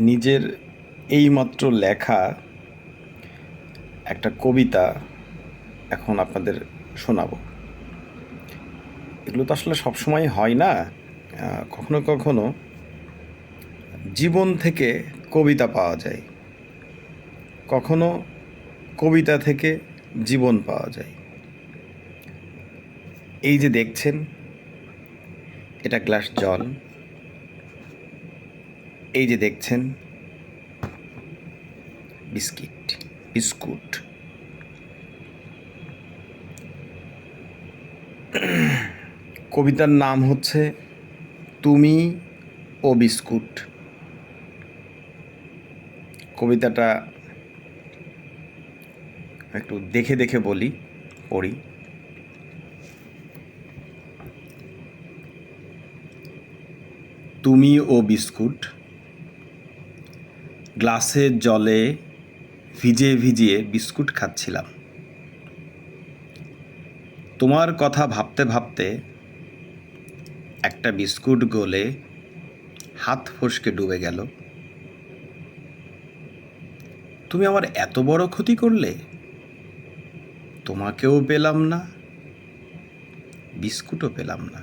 নিজের এইমাত্র লেখা একটা কবিতা এখন আপনাদের শোনাবো। এগুলো তো আসলে সবসময় হয় না। কখনো কখনো জীবন থেকে কবিতা পাওয়া যায়, কখনো কবিতা থেকে জীবন পাওয়া যায়। এই যে দেখছেন, এটা গ্লাস জল। এই যে দেখছেন, বিস্কুট। কবিতার নাম হচ্ছে তুমি ও বিস্কুট। কবিতাটা একটু দেখে দেখে পড়ি। তুমি ও বিস্কুট, গ্লাসের জলে ভিজিয়ে ভিজিয়ে বিস্কুট খাচ্ছিলাম। তোমার কথা ভাবতে ভাবতে একটা বিস্কুট গলে হাত ফসকে ডুবে গেল। তুমি আমার এত বড় ক্ষতি করলে, তোমাকেও পেলাম না, বিস্কুটও পেলাম না।